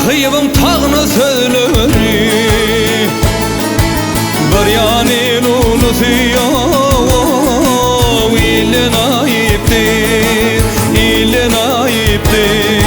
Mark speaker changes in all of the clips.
Speaker 1: Kıyıbın tağını söyleri bir yanın unutuyor ile naiptir, ile naiptir.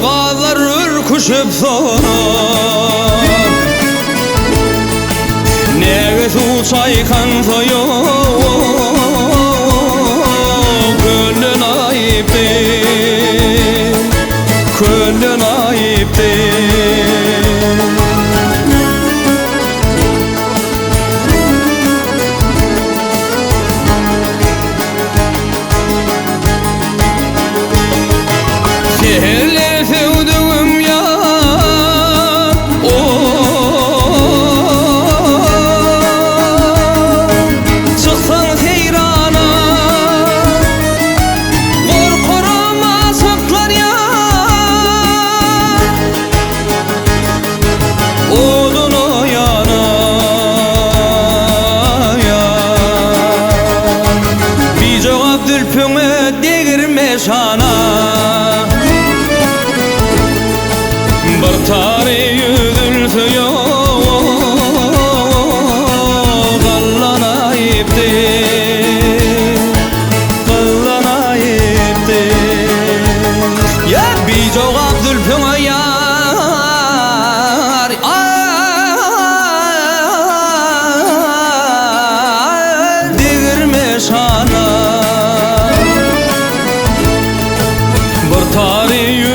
Speaker 1: Qazlar ürküşüp sorar Nevet uçaykan soyuyor Küllün ayıptir, küllün ayıptir. Seherler sevdiğim yar çıksan seyrana korkurum asıklar yar odunu yanar bir cevap dülpüne degirme şana bir tarih yüzülsüyor Qallan ayıptir, qallan ayıptir. Ya bir cevap zülfüne yar Devirme şana bir tarih